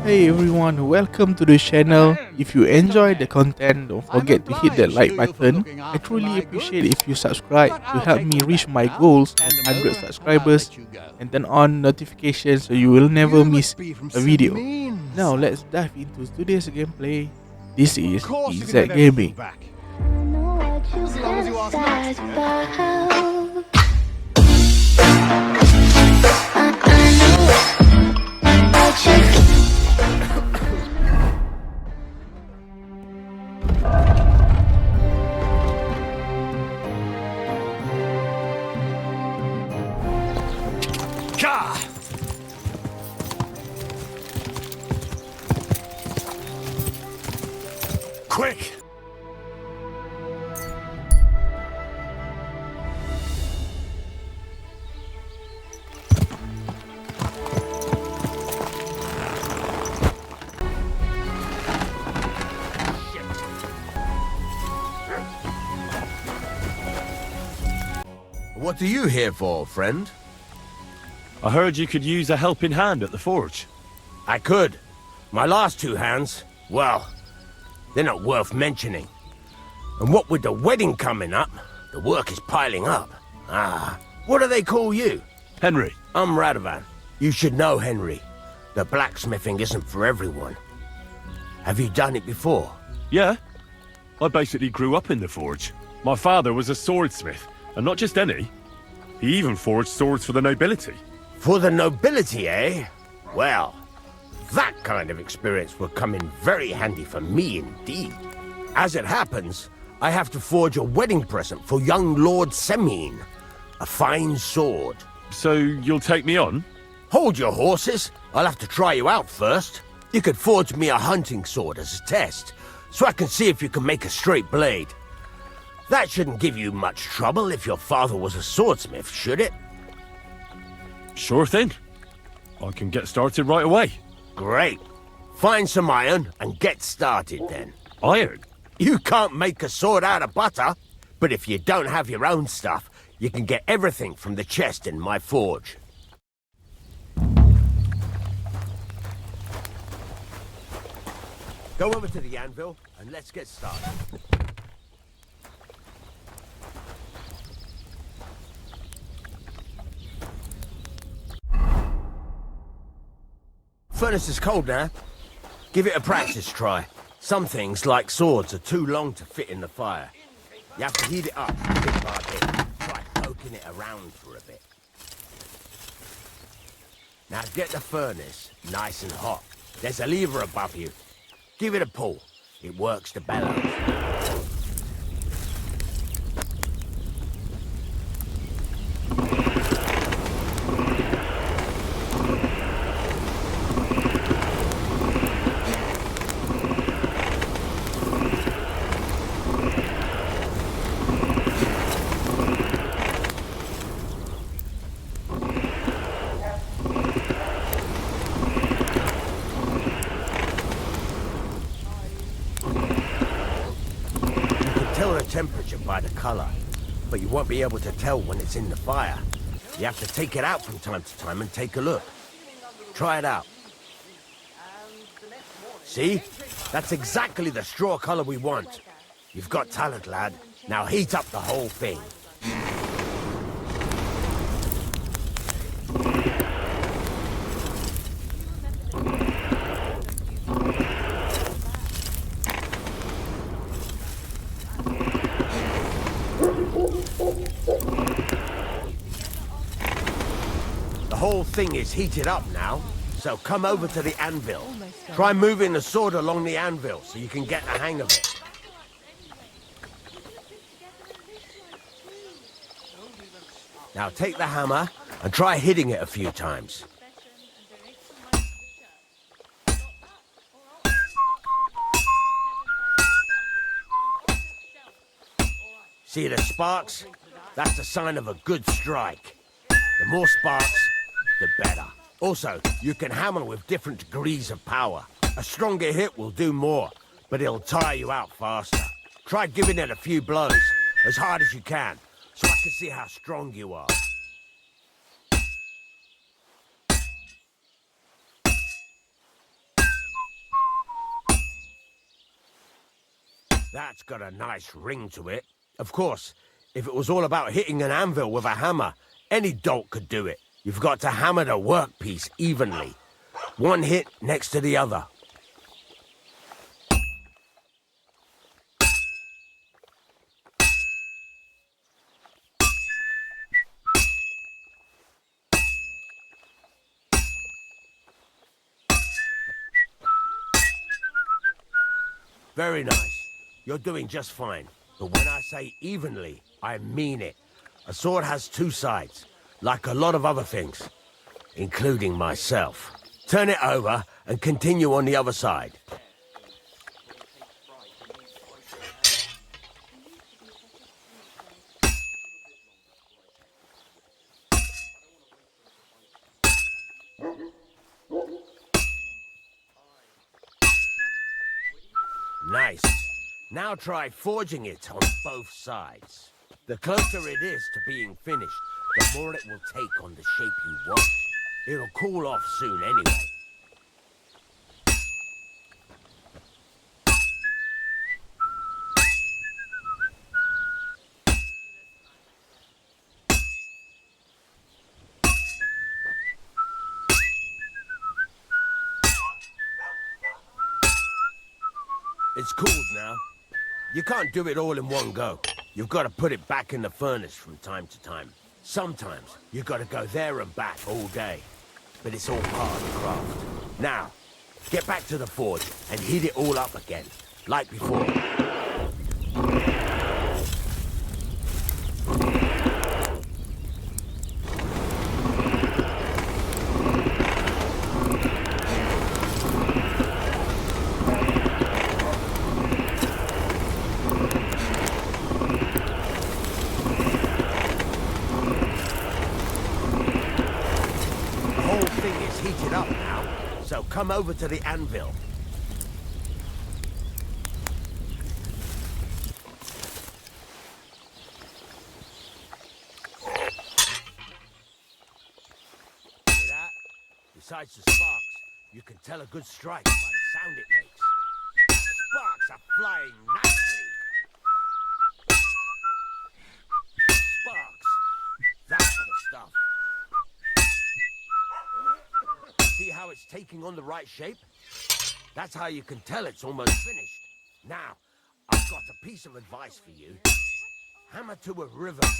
Hey everyone, welcome to the channel. If you enjoy the content, don't forget to hit that like button. I truly appreciate if you subscribe to help me reach my goals of 100 subscribers and turn on notifications so you will never miss a video. Now let's dive into today's gameplay. This is Dzack Gaming. As long as you ask not. Quick! What are you here for, friend? I heard you could use a helping hand at the forge. I could. My last two hands, well, they're not worth mentioning. And what with the wedding coming up, the work is piling up. What do they call you? Henry. I'm Radovan. You should know, Henry. The blacksmithing isn't for everyone. Have you done it before? Yeah. I basically grew up in the forge. My father was a swordsmith, and not just any. He even forged swords for the nobility. For the nobility, eh? Well, that kind of experience will come in very handy for me indeed. As it happens, I have to forge a wedding present for young Lord Semine. A fine sword. So you'll take me on? Hold your horses. I'll have to try you out first. You could forge me a hunting sword as a test, so I can see if you can make a straight blade. That shouldn't give you much trouble if your father was a swordsmith, should it? Sure thing. I can get started right away. Great. Find some iron and get started then. Iron? You can't make a sword out of butter, but if you don't have your own stuff, you can get everything from the chest in my forge. Go over to the anvil and let's get started. Furnace is cold now. Give it a practice try. Some things, like swords, are too long to fit in the fire. You have to heat it up bit by bit. Try poking it around for a bit. Now get the furnace nice and hot. There's a lever above you. Give it a pull. It works the bellows. Tell the temperature by the color, but you won't be able to tell when it's in the fire. You have to take it out from time to time and take a look. Try it out. See? That's exactly the straw color we want. You've got talent, lad. Now heat up the whole thing. The whole thing is heated up now, so come over to the anvil. Try moving the sword along the anvil so you can get the hang of it. Now take the hammer and try hitting it a few times. See the sparks? That's the sign of a good strike. The more sparks, the better. Also, you can hammer with different degrees of power. A stronger hit will do more, but it'll tire you out faster. Try giving it a few blows, as hard as you can, so I can see how strong you are. That's got a nice ring to it. Of course, if it was all about hitting an anvil with a hammer, any dolt could do it. You've got to hammer the workpiece evenly. One hit next to the other. Very nice. You're doing just fine. But when I say evenly, I mean it. A sword has two sides, like a lot of other things, including myself. Turn it over and continue on the other side. Nice. Now try forging it on both sides. The closer it is to being finished, the more it will take on the shape you want. It'll cool off soon anyway. It's cooled now. You can't do it all in one go. You've got to put it back in the furnace from time to time. Sometimes you've got to go there and back all day. But it's all part of the craft. Now, get back to the forge and heat it all up again, like before. Heated up now, so come over to the anvil. See that? Besides the sparks, you can tell a good strike by the sound it makes. Sparks are flying nicely. Sparks. That's the stuff. See how it's taking on the right shape? That's how you can tell it's almost finished. Now, I've got a piece of advice for you. Hammer to a rhythm.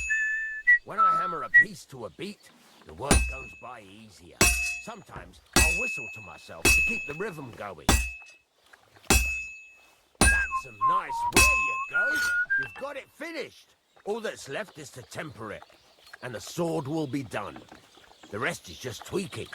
When I hammer a piece to a beat, the work goes by easier. Sometimes I'll whistle to myself to keep the rhythm going. That's some nice. There you go. You've got it finished. All that's left is to temper it, and the sword will be done. The rest is just tweaking.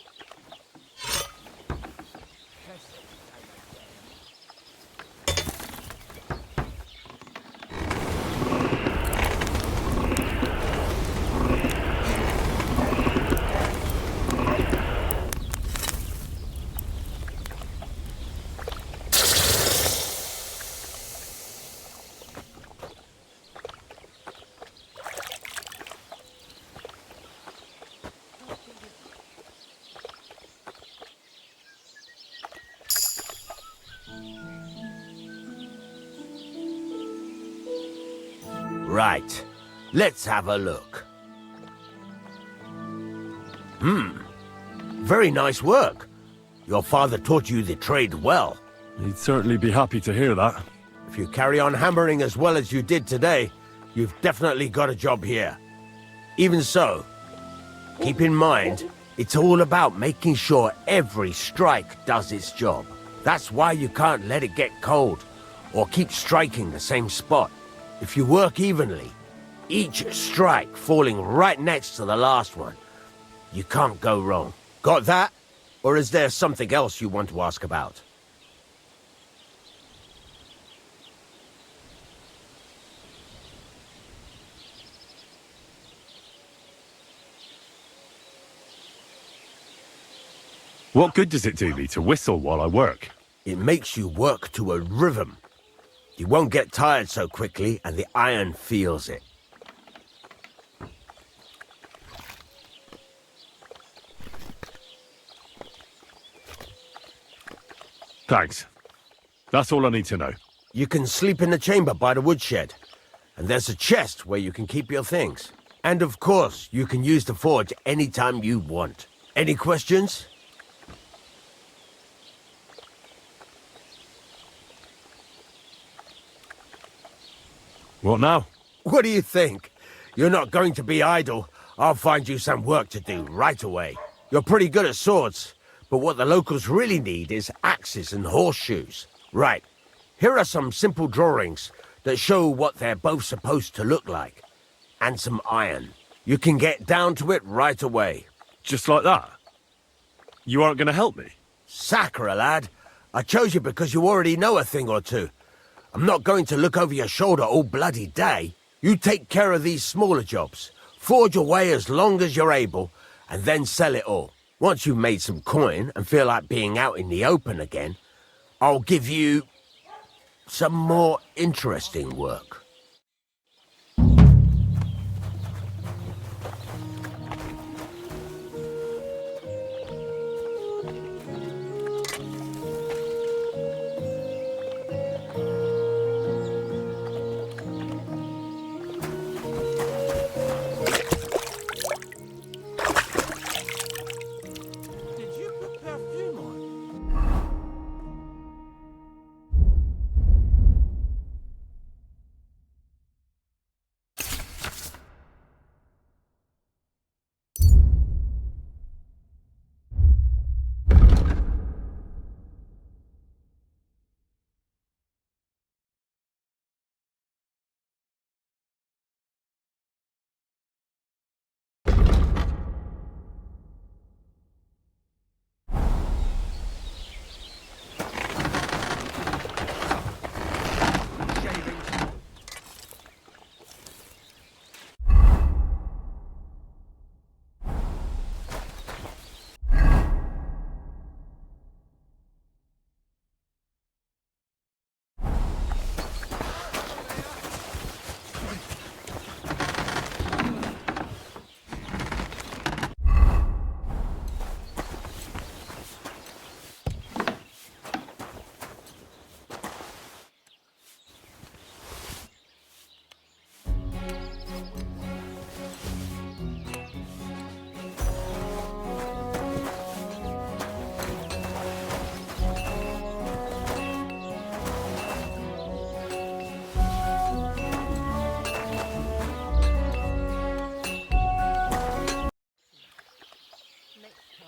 Right. Let's have a look. Very nice work. Your father taught you the trade well. He'd certainly be happy to hear that. If you carry on hammering as well as you did today, you've definitely got a job here. Even so, keep in mind, it's all about making sure every strike does its job. That's why you can't let it get cold, or keep striking the same spot. If you work evenly, each strike falling right next to the last one, you can't go wrong. Got that? Or is there something else you want to ask about? What good does it do me to whistle while I work? It makes you work to a rhythm. You won't get tired so quickly, and the iron feels it. Thanks. That's all I need to know. You can sleep in the chamber by the woodshed. And there's a chest where you can keep your things. And of course, you can use the forge anytime you want. Any questions? What now? What do you think? You're not going to be idle. I'll find you some work to do right away. You're pretty good at swords, but what the locals really need is axes and horseshoes. Right, here are some simple drawings that show what they're both supposed to look like. And some iron. You can get down to it right away. Just like that? You aren't going to help me? Sacre, lad. I chose you because you already know a thing or two. I'm not going to look over your shoulder all bloody day. You take care of these smaller jobs. Forge away as long as you're able, and then sell it all. Once you've made some coin and feel like being out in the open again, I'll give you some more interesting work.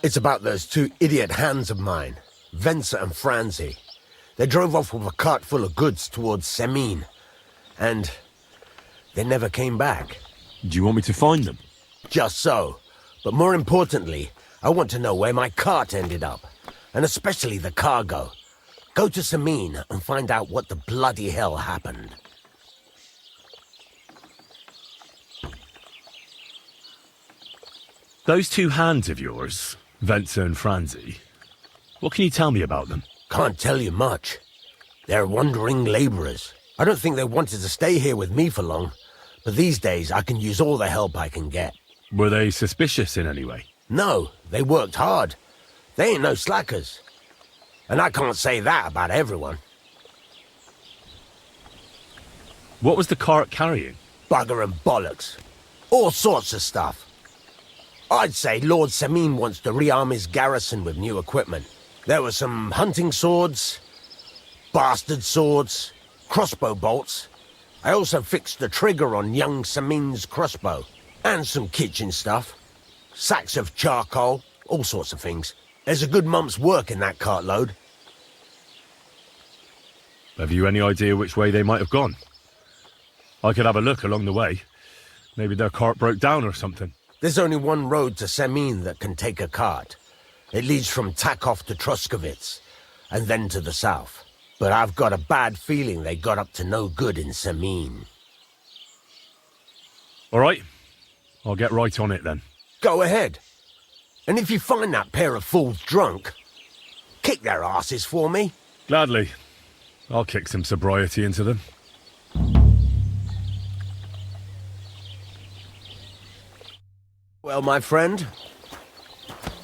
It's about those two idiot hands of mine, Venser and Franzi. They drove off with a cart full of goods towards Semine, and they never came back. Do you want me to find them? Just so. But more importantly, I want to know where my cart ended up, and especially the cargo. Go to Semine and find out what the bloody hell happened. Those two hands of yours, Venser and Franzi, what can you tell me about them? Can't tell you much. They're wandering laborers. I don't think they wanted to stay here with me for long, but these days I can use all the help I can get. Were they suspicious in any way? No, they worked hard. They ain't no slackers. And I can't say that about everyone. What was the cart carrying? Bugger and bollocks. All sorts of stuff. I'd say Lord Semine wants to rearm his garrison with new equipment. There were some hunting swords, bastard swords, crossbow bolts. I also fixed the trigger on young Semine's crossbow. And some kitchen stuff. Sacks of charcoal, all sorts of things. There's a good month's work in that cartload. Have you any idea which way they might have gone? I could have a look along the way. Maybe their cart broke down or something. There's only one road to Semine that can take a cart. It leads from Takov to Troskovitz, and then to the south. But I've got a bad feeling they got up to no good in Semine. All right. I'll get right on it then. Go ahead. And if you find that pair of fools drunk, kick their asses for me. Gladly. I'll kick some sobriety into them. Well, my friend,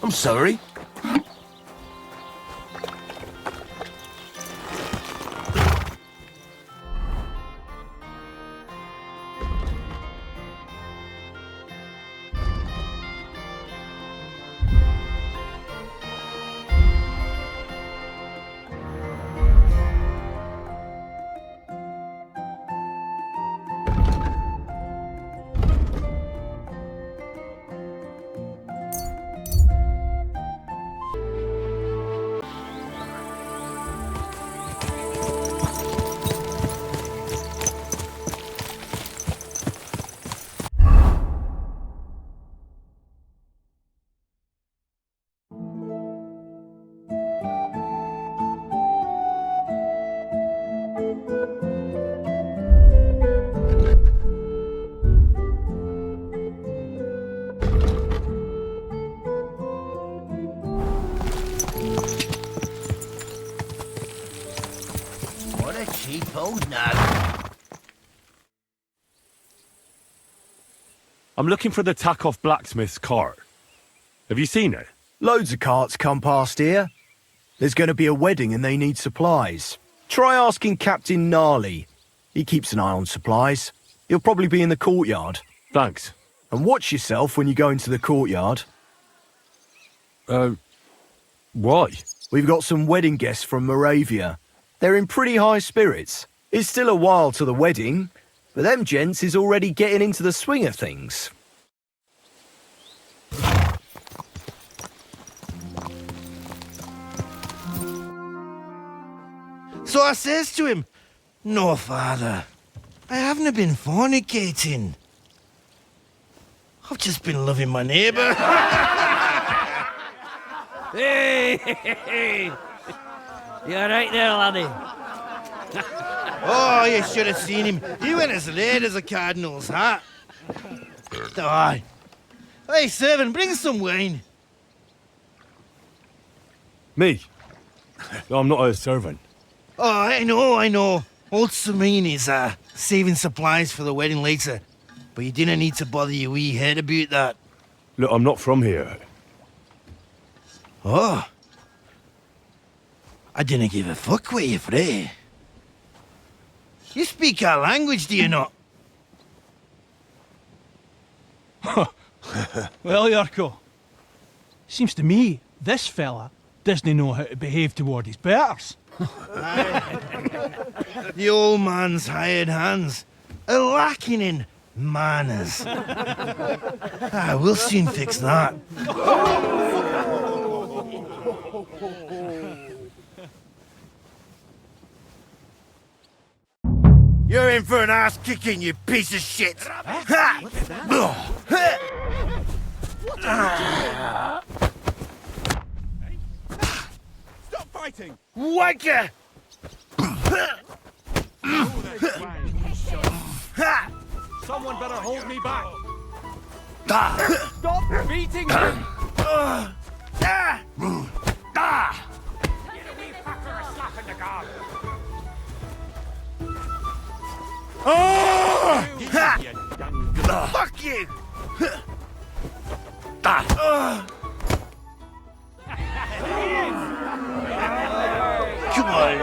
I'm sorry. a cheap old nug. I'm looking for the tack-off blacksmith's cart. Have you seen it? Loads of carts come past here. There's going to be a wedding and they need supplies. Try asking Captain Gnarly. He keeps an eye on supplies. He'll probably be in the courtyard. Thanks. And watch yourself when you go into the courtyard. Why? We've got some wedding guests from Moravia. They're in pretty high spirits. It's still a while to the wedding, but them gents is already getting into the swing of things. So I says to him, "No, father, I haven't been fornicating. I've just been loving my neighbour." Hey! You alright there, laddie? Oh, you should have seen him. He went as red as a cardinal's hat. Aye. Hey, servant, bring some wine. Me? I'm not a servant. Oh, I know. Old Sameen is saving supplies for the wedding later. But you didn't need to bother your wee head about that. Look, I'm not from here. Oh. I didn't give a fuck what you fray. You speak our language, do you not? Well, Yarko, seems to me this fella doesn't know how to behave toward his betters. The old man's hired hands are lacking in manners. We'll soon fix that. You're in for an ass kicking, you piece of shit! Stop fighting! Wanker! Someone better hold me back! Stop Beating him! Fuck you! Come on!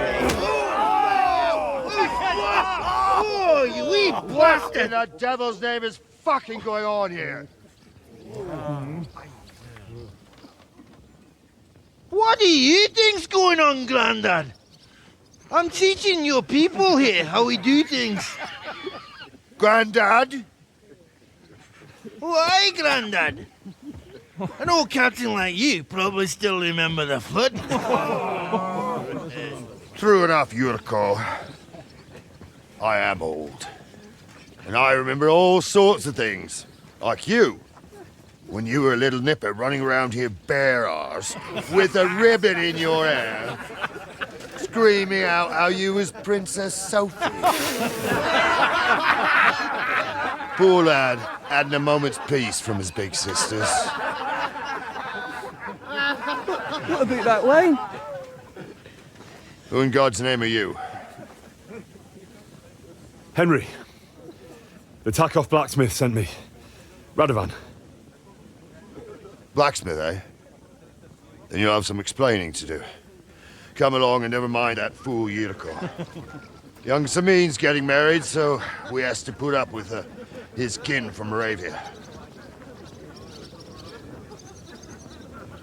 Oh, you wee What in the devil's name is fucking going on here? What do you think's going on, Grandad? I'm teaching your people here how we do things. Grandad? Why, Grandad? An old captain like you probably still remember the flood. True enough, Yurko. I am old. And I remember all sorts of things. Like you. When you were a little nipper running around here bare arse, with a ribbon in your hair, screaming out how you was Princess Sophie. Poor lad, hadn't a moment's peace from his big sisters. What about that wine? Who in God's name are you? Henry. The tack-off blacksmith sent me. Radovan. Blacksmith, eh? Then you'll have some explaining to do. Come along and never mind that fool Yurko. Young Sameen's getting married, so we has to put up with his kin from Moravia.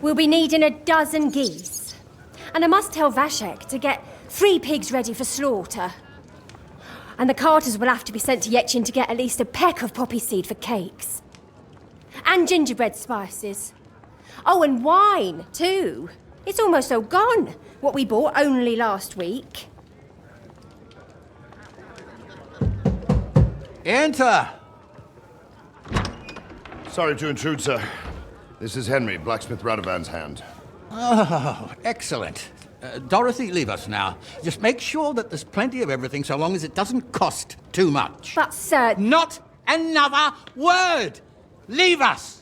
We'll be needing a dozen geese. And I must tell Vashek to get 3 pigs ready for slaughter. And the carters will have to be sent to Yechin to get at least a peck of poppy seed for cakes. And gingerbread spices. Oh, and wine, too. It's almost all gone, what we bought only last week. Enter! Sorry to intrude, sir. This is Henry, blacksmith Radovan's hand. Oh, excellent. Dorothy, leave us now. Just make sure that there's plenty of everything so long as it doesn't cost too much. But, sir... Not another word! Leave us!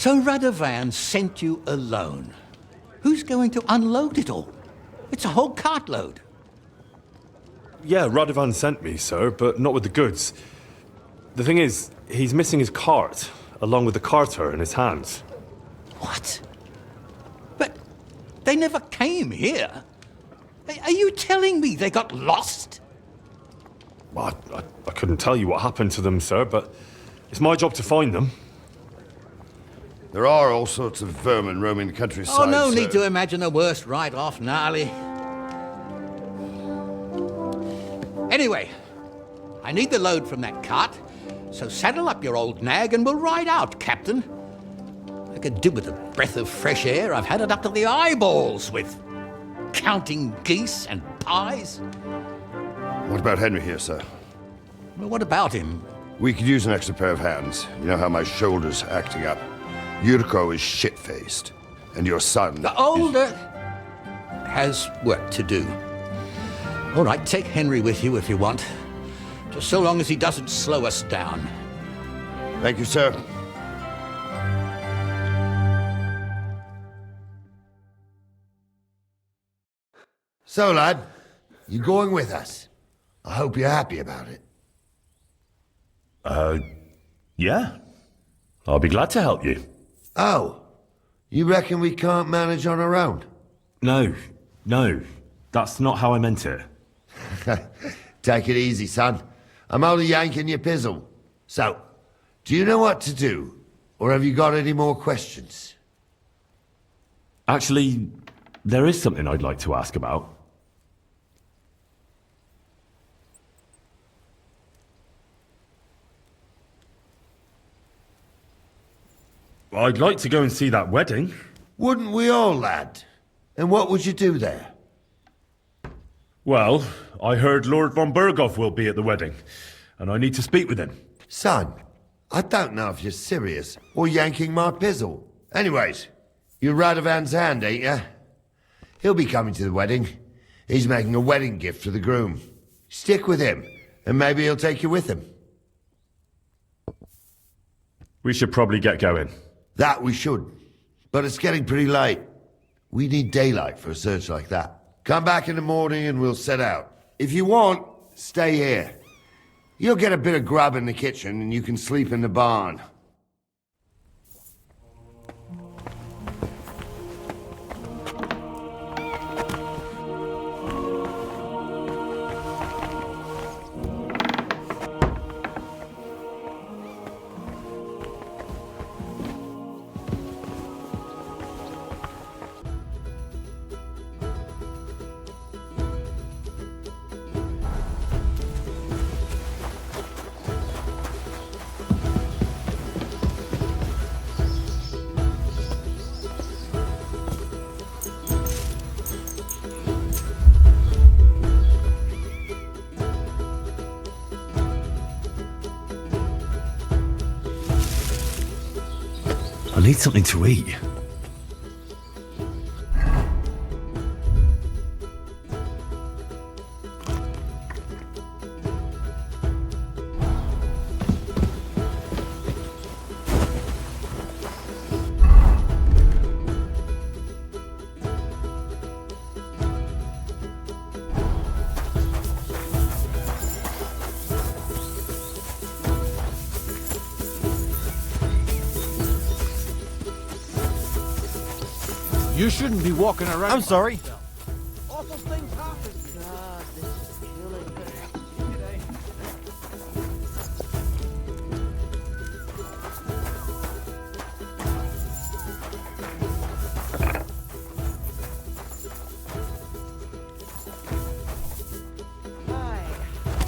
So Radovan sent you alone. Who's going to unload it all? It's a whole cartload. Yeah, Radovan sent me, sir, but not with the goods. The thing is, he's missing his cart, along with the carter in his hands. What? But they never came here. Are you telling me they got lost? Well, I couldn't tell you what happened to them, sir, but it's my job to find them. There are all sorts of vermin roaming the countryside. Oh, no sir. need to imagine the worst right off, Gnarly. Anyway, I need the load from that cart, so saddle up your old nag and we'll ride out, Captain. I could do with a breath of fresh air. I've had it up to the eyeballs with counting geese and pies. What about Henry here, sir? Well, what about him? We could use an extra pair of hands. You know how my shoulder's acting up. Yuriko is shit-faced, and your son... The older has work to do. All right, take Henry with you if you want. Just so long as he doesn't slow us down. Thank you, sir. So, lad, you going with us? I hope you're happy about it. Yeah. I'll be glad to help you. Oh, you reckon we can't manage on our own? No, that's not how I meant it. Take it easy, son. I'm only yanking your pizzle. So, do you know what to do? Or have you got any more questions? Actually, there is something I'd like to ask about. I'd like to go and see that wedding. Wouldn't we all, lad? And what would you do there? Well, I heard Lord von Burghoff will be at the wedding, and I need to speak with him. Son, I don't know if you're serious or yanking my pizzle. Anyways, you're Radovan's hand, ain't you? He'll be coming to the wedding. He's making a wedding gift for the groom. Stick with him, and maybe he'll take you with him. We should probably get going. That we should. But it's getting pretty late. We need daylight for a search like that. Come back in the morning and we'll set out. If you want, stay here. You'll get a bit of grub in the kitchen and you can sleep in the barn. I need something to eat. You shouldn't be walking around. I'm sorry. Awful things happen.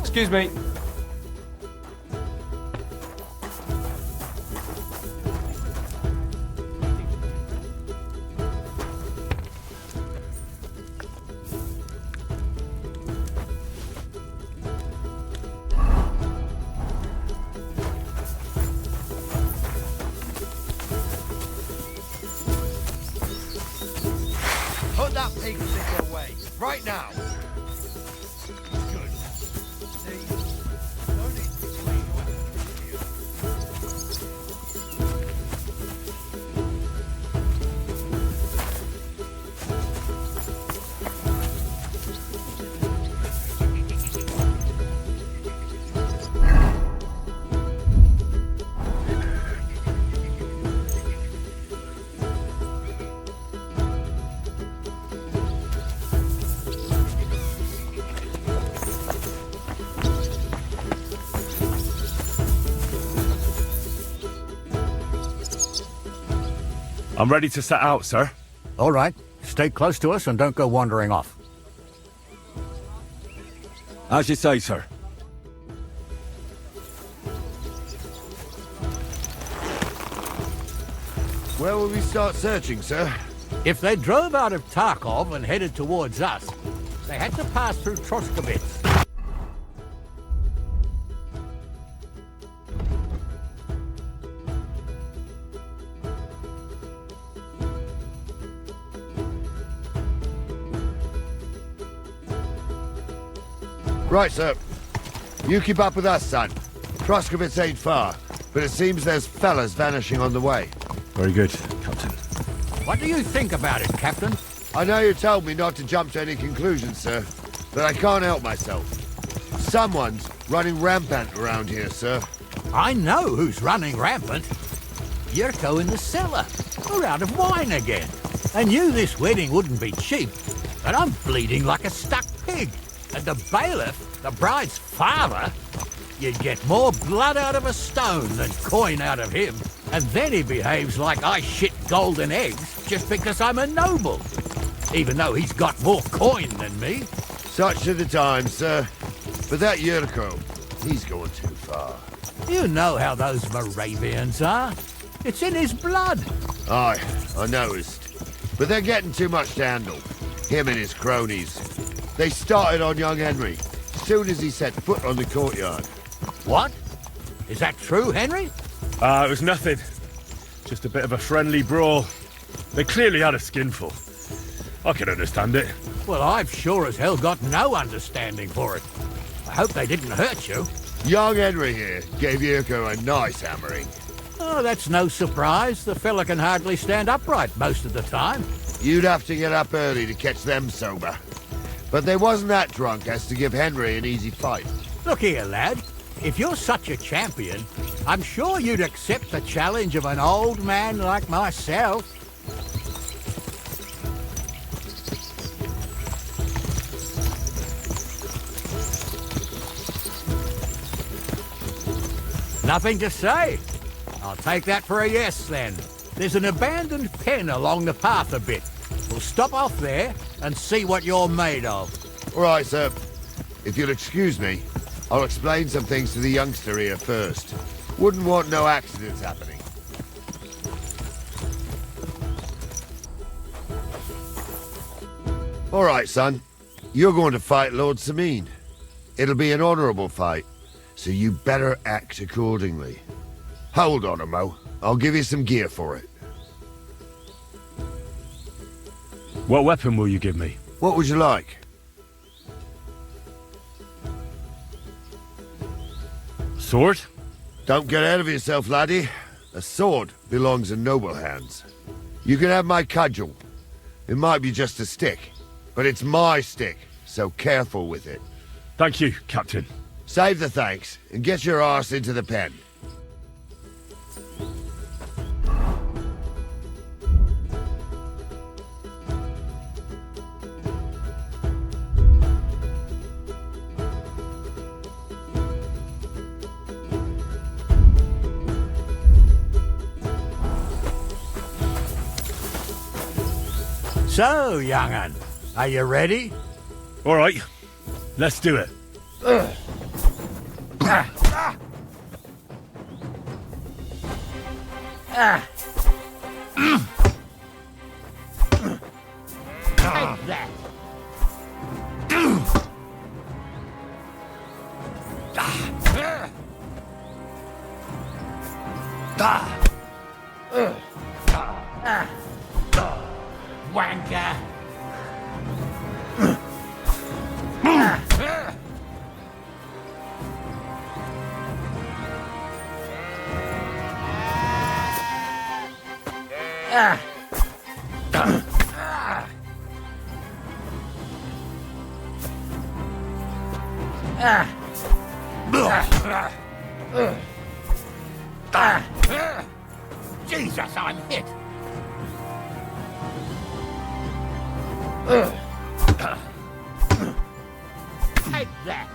Excuse me. Put that pig stick away, right now. Good. See? No need to clean I'm ready to set out, sir. All right. Stay close to us and don't go wandering off. As you say, sir. Where will we start searching, sir? If they drove out of Tarkov and headed towards us, they had to pass through Troskowitz. Right, sir. You keep up with us, son. Troskowitz ain't far, but it seems there's fellas vanishing on the way. Very good, Captain. What do you think about it, Captain? I know you told me not to jump to any conclusions, sir, but I can't help myself. Someone's running rampant around here, sir. I know who's running rampant. Yurko in the cellar. We're out of wine again. I knew this wedding wouldn't be cheap, but I'm bleeding like a stuck pig. And the bailiff, the bride's father, you'd get more blood out of a stone than coin out of him. And then he behaves like I shit golden eggs just because I'm a noble. Even though he's got more coin than me. Such are the times, sir. But that Yurko, he's going too far. You know how those Moravians are. It's in his blood. Aye, I noticed. But they're getting too much to handle. Him and his cronies. They started on young Henry, soon as he set foot on the courtyard. What? Is that true, Henry? It was nothing. Just a bit of a friendly brawl. They clearly had a skinful. I can understand it. Well, I've sure as hell got no understanding for it. I hope they didn't hurt you. Young Henry here gave Yurko a nice hammering. Oh, that's no surprise. The fella can hardly stand upright most of the time. You'd have to get up early to catch them sober. But they wasn't that drunk as to give Henry an easy fight. Look here, lad. If you're such a champion, I'm sure you'd accept the challenge of an old man like myself. Nothing to say. I'll take that for a yes, then. There's an abandoned pen along the path a bit. We'll stop off there and see what you're made of. All right, sir. If you'll excuse me, I'll explain some things to the youngster here first. Wouldn't want no accidents happening. All right, son. You're going to fight Lord Sameen. It'll be an honourable fight, so you better act accordingly. Hold on, Mo. I'll give you some gear for it. What weapon will you give me? What would you like? Sword? Don't get ahead of yourself, laddie. A sword belongs in noble hands. You can have my cudgel. It might be just a stick, but it's my stick, so careful with it. Thank you, Captain. Save the thanks, and get your arse into the pen. So, young'un, are you ready? All right, let's do it. Take that. Wanker. Jesus, I'm hit. Take that.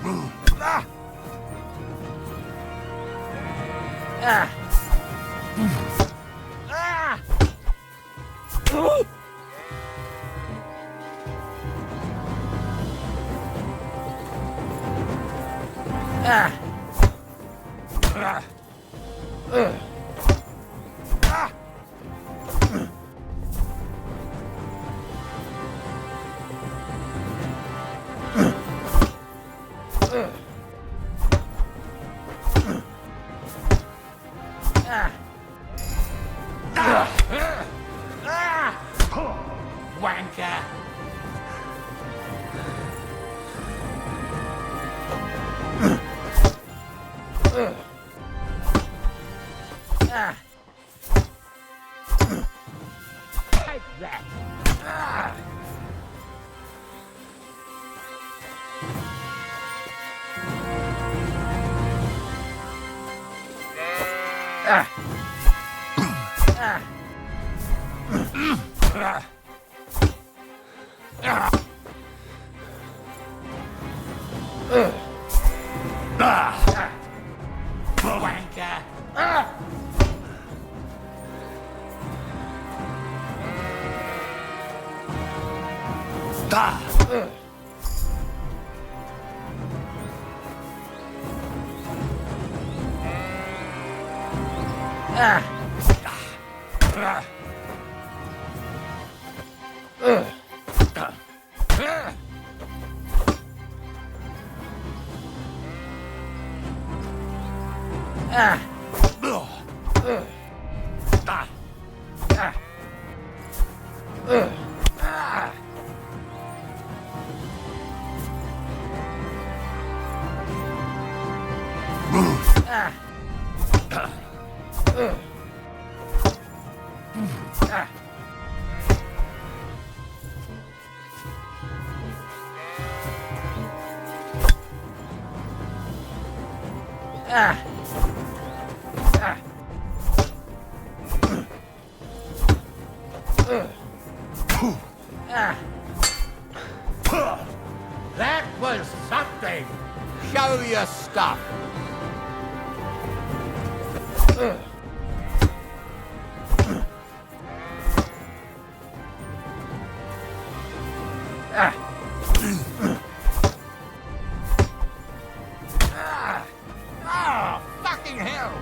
Wanker! Take that! Wanker! That was something! Show your stuff! Fucking hell!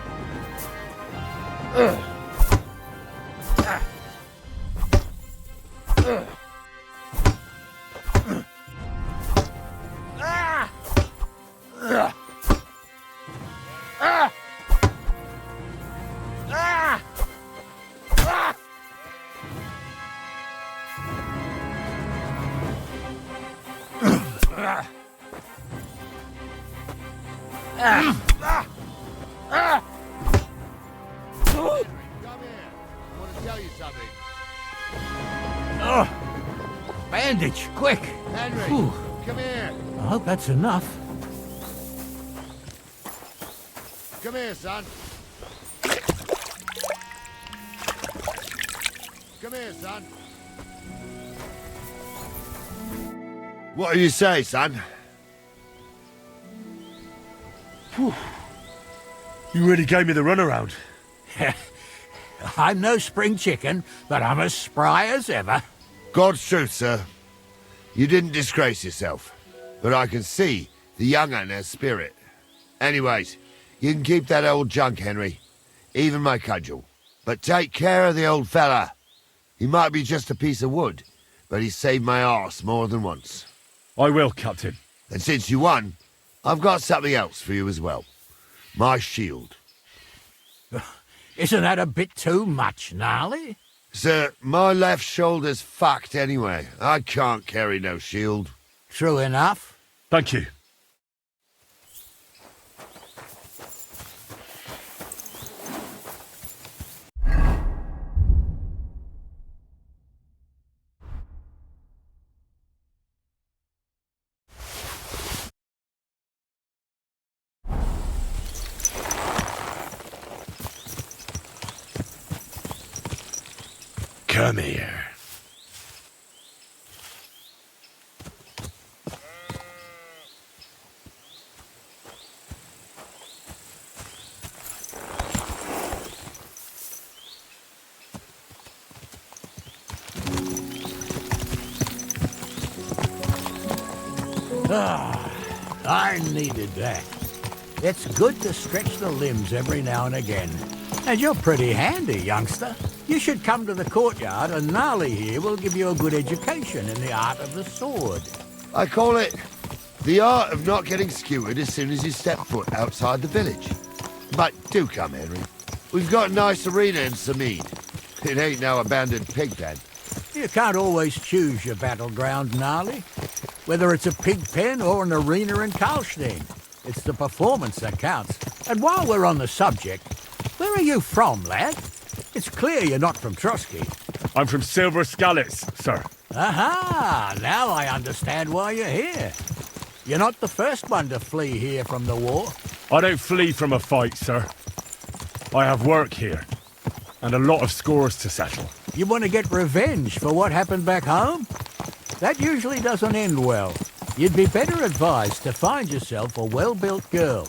Bandage, quick! Henry, Whew. come here. I hope that's enough. Come here, son. Come here, son. What do you say, son? You really gave me the runaround. I'm no spring chicken, but I'm as spry as ever. God's truth, sir. You didn't disgrace yourself, but I can see the young un has spirit. Anyways, you can keep that old junk, Henry. Even my cudgel. But take care of the old fella. He might be just a piece of wood, but he's saved my arse more than once. I will, Captain. And since you won, I've got something else for you as well. My shield. Isn't that a bit too much, Gnarly? Sir, my left shoulder's fucked anyway. I can't carry no shield. True enough. Thank you. Come here. I needed that. It's good to stretch the limbs every now and again. And you're pretty handy, youngster. You should come to the courtyard, and Gnarly here will give you a good education in the art of the sword. I call it the art of not getting skewered as soon as you step foot outside the village. But do come, Henry. We've got a nice arena in Samid. It ain't no abandoned pig pen. You can't always choose your battleground, Gnarly. Whether it's a pig pen or an arena in Karlstein, it's the performance that counts. And while we're on the subject, where are you from, lad? It's clear you're not from Trotsky. I'm from Silver Scallets, sir. Aha! Now I understand why you're here. You're not the first one to flee here from the war. I don't flee from a fight, sir. I have work here, and a lot of scores to settle. You want to get revenge for what happened back home? That usually doesn't end well. You'd be better advised to find yourself a well-built girl,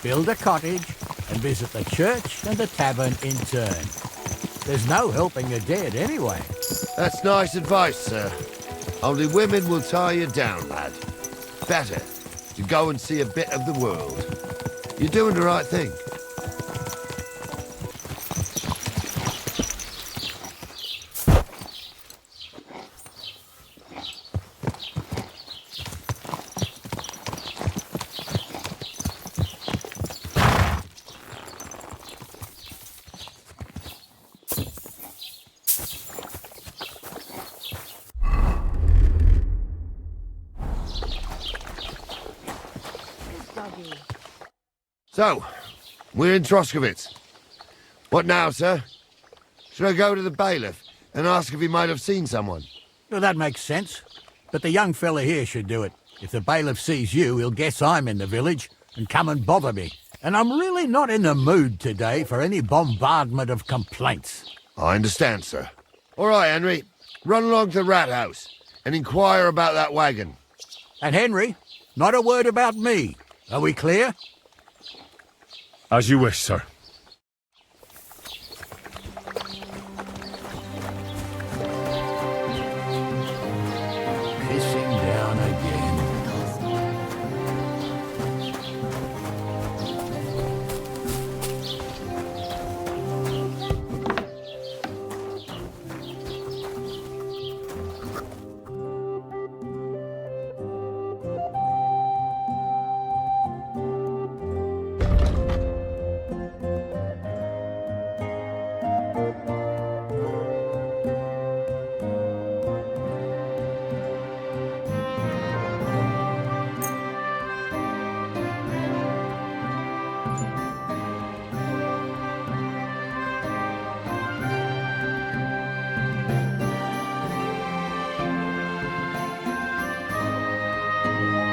build a cottage, and visit the church and the tavern in turn. There's no helping the dead anyway. That's nice advice, sir. Only women will tie you down, lad. Better to go and see a bit of the world. You're doing the right thing. So, we're in Troskowitz. What now, sir? Should I go to the bailiff and ask if he might have seen someone? Well, that makes sense. But the young fella here should do it. If the bailiff sees you, he'll guess I'm in the village and come and bother me. And I'm really not in the mood today for any bombardment of complaints. I understand, sir. All right, Henry. Run along to the rat house and inquire about that wagon. And Henry, not a word about me. Are we clear? As you wish, sir. Pissing down again.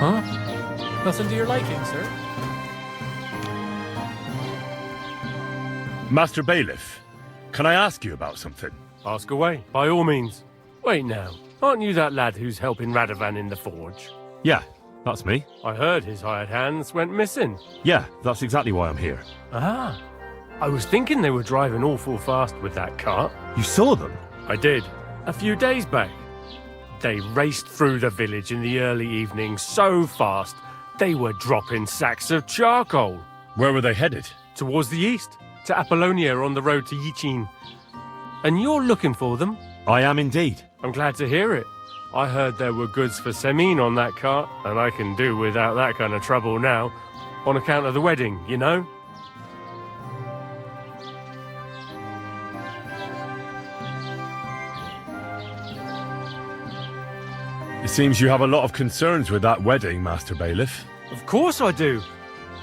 Huh? Nothing to your liking, sir? Master Bailiff, can I ask you about something? Ask away, by all means. Wait now, aren't you that lad who's helping Radovan in the forge? Yeah, that's me. I heard his hired hands went missing. Yeah, that's exactly why I'm here. Ah, I was thinking they were driving awful fast with that cart. You saw them? I did, a few days back. They raced through the village in the early evening so fast, they were dropping sacks of charcoal. Where were they headed? Towards the east, to Apollonia on the road to Yichin. And you're looking for them? I am indeed. I'm glad to hear it. I heard there were goods for Semin on that cart, and I can do without that kind of trouble now, on account of the wedding, you know? It seems you have a lot of concerns with that wedding, Master Bailiff. Of course I do.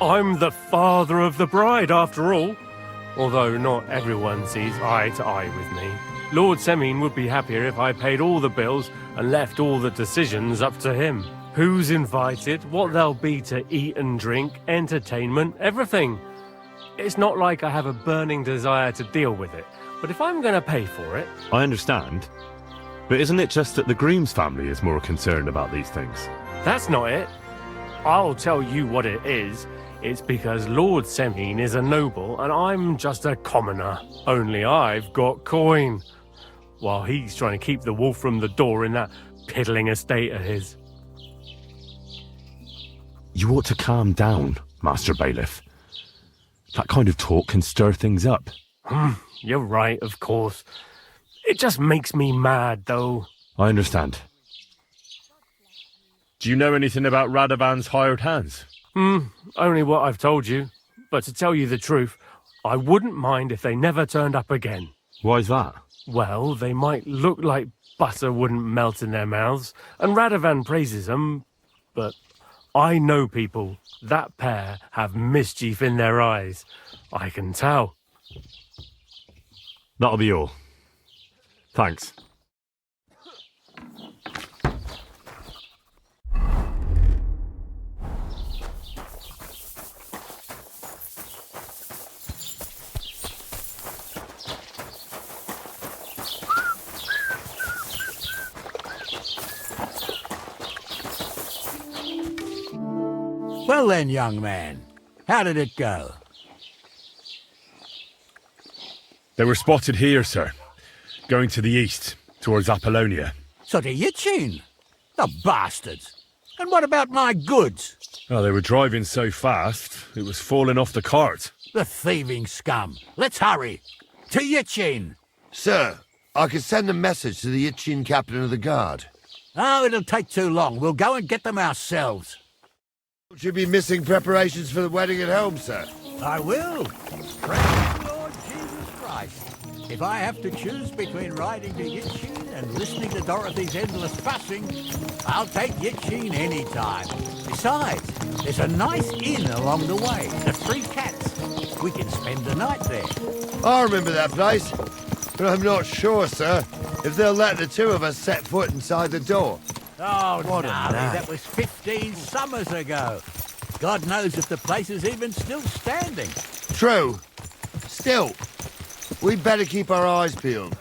I'm the father of the bride, after all. Although not everyone sees eye to eye with me. Lord Semin would be happier if I paid all the bills and left all the decisions up to him. Who's invited, what there'll be to eat and drink, entertainment, everything. It's not like I have a burning desire to deal with it, but if I'm going to pay for it... I understand. But isn't it just that the Grooms family is more concerned about these things? That's not it. I'll tell you what it is. It's because Lord Semin is a noble and I'm just a commoner. Only I've got coin. While he's trying to keep the wolf from the door in that piddling estate of his. You ought to calm down, Master Bailiff. That kind of talk can stir things up. You're right, of course. It just makes me mad, though. I understand. Do you know anything about Radovan's hired hands? Only what I've told you. But to tell you the truth, I wouldn't mind if they never turned up again. Why's that? Well, they might look like butter wouldn't melt in their mouths, and Radovan praises them, but I know people. That pair have mischief in their eyes. I can tell. That'll be all. Thanks. Well then, young man, how did it go? They were spotted here, sir. Going to the east, towards Apollonia. So to Yitchin? The bastards! And what about my goods? Oh, they were driving so fast, it was falling off the cart. The thieving scum. Let's hurry. To Yitchin! Sir, I can send a message to the Itchin captain of the guard. Oh, it'll take too long. We'll go and get them ourselves. Don't you be missing preparations for the wedding at home, sir? I will. Praise the Lord Jesus Christ. If I have to choose between riding to Yitchin and listening to Dorothy's endless fussing, I'll take Yitchin any time. Besides, there's a nice inn along the way, the Three Cats. We can spend the night there. I remember that place, but I'm not sure, sir, if they'll let the two of us set foot inside the door. Oh, What a gnarly, night. that was 15 summers ago. God knows if the place is even still standing. True. Still, we'd better keep our eyes peeled.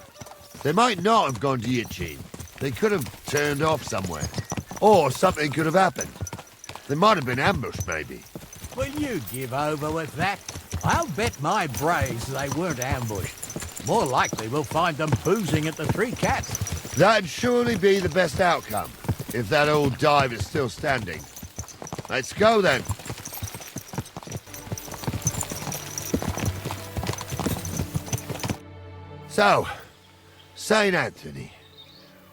They might not have gone to Yitchin. They could have turned off somewhere. Or something could have happened. They might have been ambushed, maybe. Will you give over with that? I'll bet my braves they weren't ambushed. More likely we'll find them boozing at the Three Cats. That'd surely be the best outcome, if that old dive is still standing. Let's go, then. So, St. Anthony,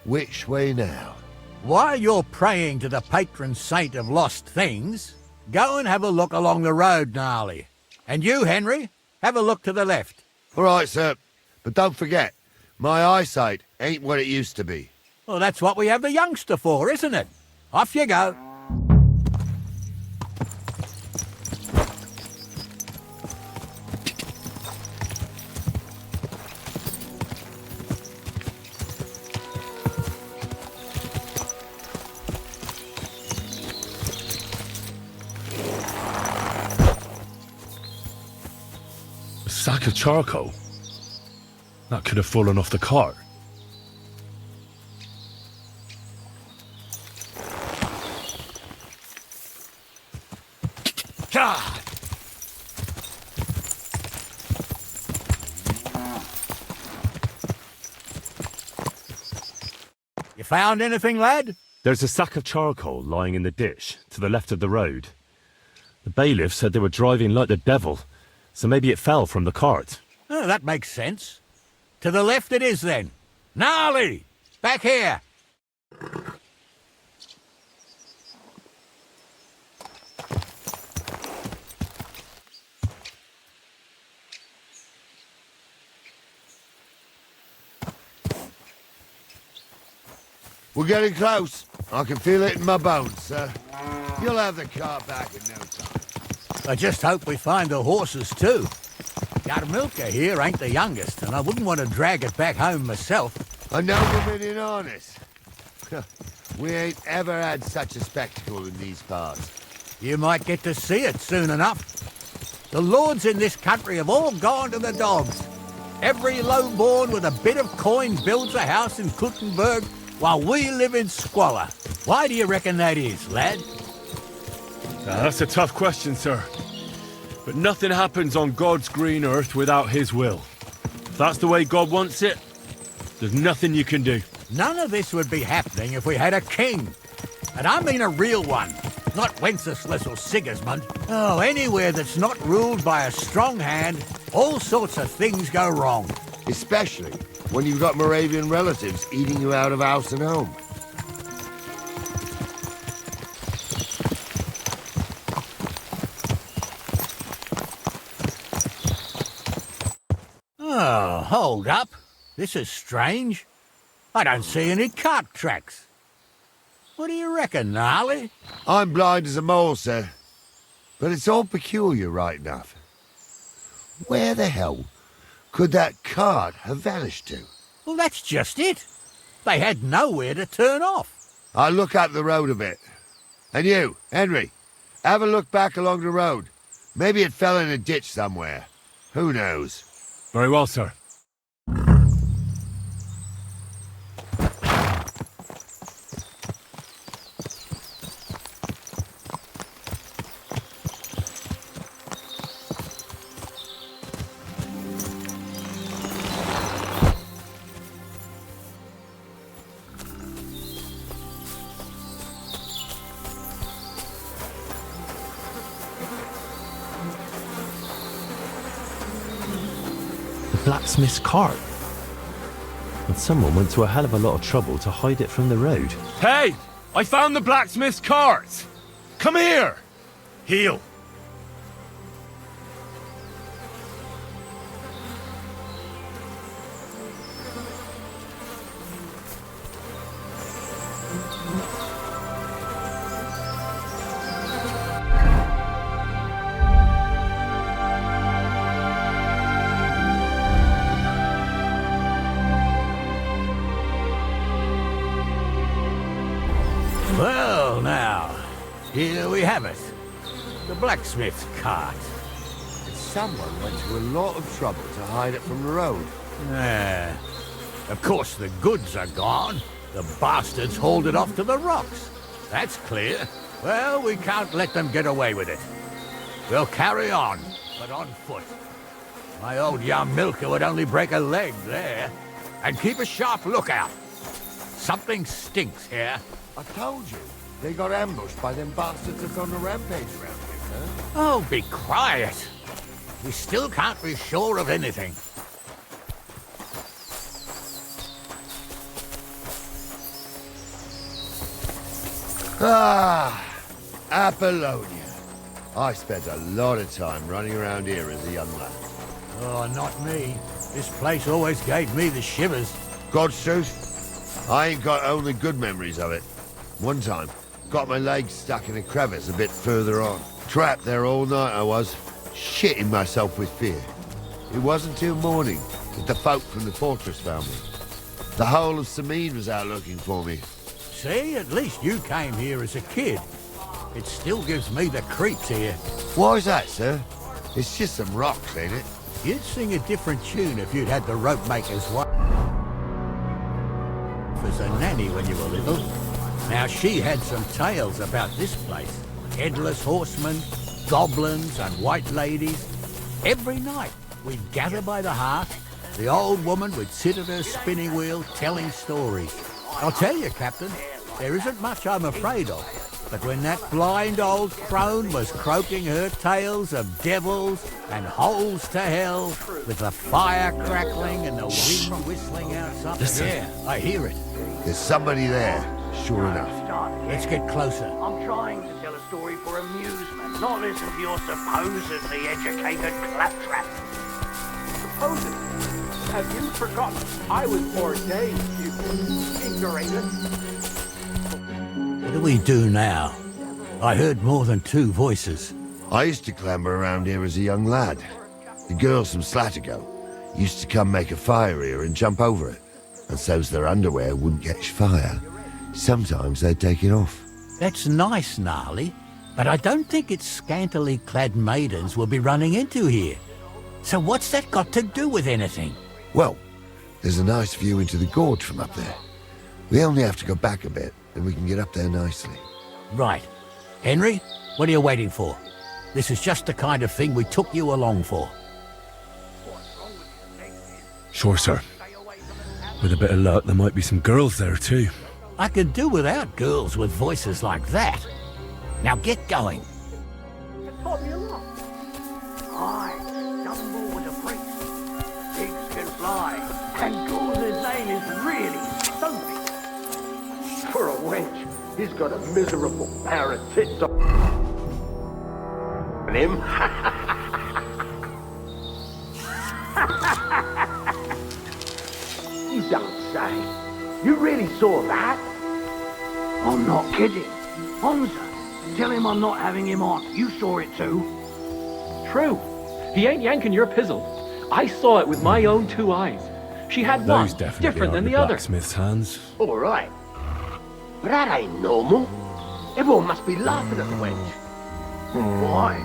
which way now? While you're praying to the patron saint of lost things, go and have a look along the road, Gnarly. And you, Henry, have a look to the left. All right, sir. But don't forget, my eyesight ain't what it used to be. Well, that's what we have the youngster for, isn't it? Off you go. A sack of charcoal? That could have fallen off the cart. God! You found anything, lad? There's a sack of charcoal lying in the ditch, to the left of the road. The bailiff said they were driving like the devil, so maybe it fell from the cart. Oh, that makes sense. To the left it is, then. Gnarly! Back here! We're getting close. I can feel it in my bones, sir. You'll have the car back in no time. I just hope we find the horses, too. Yarmilka here ain't the youngest, and I wouldn't want to drag it back home myself. A nobleman in harness. We ain't ever had such a spectacle in these parts. You might get to see it soon enough. The lords in this country have all gone to the dogs. Every lowborn with a bit of coin builds a house in Kuttenberg, while we live in squalor. Why do you reckon that is, lad? That's a tough question, sir. But nothing happens on God's green earth without his will. If that's the way God wants it, there's nothing you can do. None of this would be happening if we had a king. And I mean a real one, not Wenceslas or Sigismund. Oh, anywhere that's not ruled by a strong hand, all sorts of things go wrong. Especially when you've got Moravian relatives eating you out of house and home. Oh, hold up. This is strange. I don't see any cart tracks. What do you reckon, Gnarly? I'm blind as a mole, sir. But it's all peculiar right enough. Where the hell could that cart have vanished to? Well, that's just it. They had nowhere to turn off. I'll look up the road a bit. And you, Henry, have a look back along the road. Maybe it fell in a ditch somewhere. Who knows? Very well, sir. Blacksmith's cart. And someone went to a hell of a lot of trouble to hide it from the road. Hey! I found the blacksmith's cart! Come here! Heel! Well, now, here we have it. The blacksmith's cart. Someone went to a lot of trouble to hide it from the road. Of course, the goods are gone. The bastards hauled it off to the rocks. That's clear. Well, we can't let them get away with it. We'll carry on, but on foot. My old young milker would only break a leg there. And keep a sharp lookout. Something stinks here. I told you, they got ambushed by them bastards that's on the rampage around here, sir. Oh, be quiet. We still can't be sure of anything. Ah, Apollonia. I spent a lot of time running around here as a young lad. Oh, not me. This place always gave me the shivers. God's truth, I ain't got only good memories of it. One time, got my leg stuck in a crevice a bit further on. Trapped there all night I was, shitting myself with fear. It wasn't till morning that the folk from the fortress found me. The whole of Sameen was out looking for me. See, at least you came here as a kid. It still gives me the creeps here. Why's that, sir? It's just some rocks, ain't it? You'd sing a different tune if you'd had the rope maker's wife as a nanny when you were little. Now, she had some tales about this place. Headless horsemen, goblins and white ladies. Every night, we'd gather by the hearth. The old woman would sit at her spinning wheel telling stories. I'll tell you, Captain, there isn't much I'm afraid of. But when that blind old crone was croaking her tales of devils and holes to hell, with the fire crackling and the wind whistling outside... Listen. Yeah, I hear it. There's somebody there, sure enough. Let's get closer. I'm trying to tell a story for amusement, not listen to your supposedly educated claptrap. Supposedly? Have you forgotten? I was ordained, you ignoramus. What do we do now? I heard more than two voices. I used to clamber around here as a young lad. The girls from Slatigo used to come make a fire here and jump over it. And so's their underwear wouldn't catch fire, sometimes they'd take it off. That's nice, Gnarly, but I don't think it's scantily clad maidens we'll be running into here. So what's that got to do with anything? Well, there's a nice view into the gorge from up there. We only have to go back a bit, and we can get up there nicely. Right. Henry, what are you waiting for? This is just the kind of thing we took you along for. Sure, sir. With a bit of luck, there might be some girls there, too. I could do without girls with voices like that. Now get going. Taught me a lot. I stumble with a priest. Pigs can fly, and Gordon's name is really something. For a wench, he's got a miserable pair of tits on him. You don't say. You really saw that? I'm not kidding. Hamza, tell him I'm not having him on. You saw it too. True. He ain't yanking your pizzle. I saw it with my own 2 eyes. She had Those one, definitely different aren't than the the other. blacksmith's hands. All right. But that ain't normal. Everyone must be laughing at the wench. Why?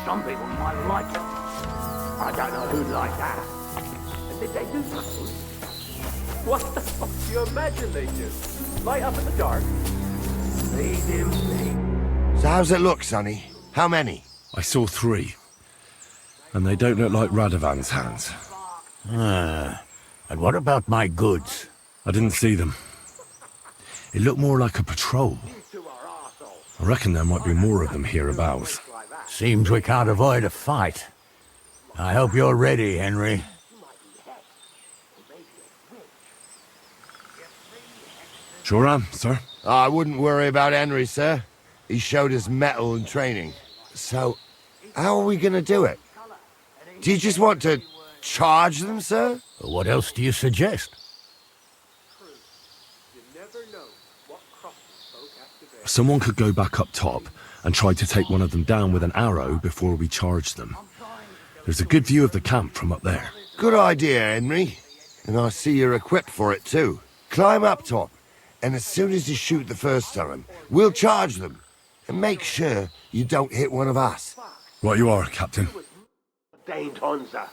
Some people might like it. I don't know who'd like that. And did they do something? What the fuck do you imagine they do? Light up in the dark? Lead him be. So how's it look, Sonny? How many? I saw 3. And they don't look like Radovan's hands. And what about my goods? I didn't see them. It looked more like a patrol. I reckon there might be more of them hereabouts. Seems we can't avoid a fight. I hope you're ready, Henry. Sure am, sir. I wouldn't worry about Henry, sir. He showed us mettle and training. So, how are we gonna do it? Do you just want to charge them, sir? What else do you suggest? Someone could go back up top and try to take one of them down with an arrow before we charge them. There's a good view of the camp from up there. Good idea, Henry. And I see you're equipped for it too. Climb up top, and as soon as you shoot the first time, we'll charge them. And make sure you don't hit one of us. Right you are, Captain. Ordained Hamza.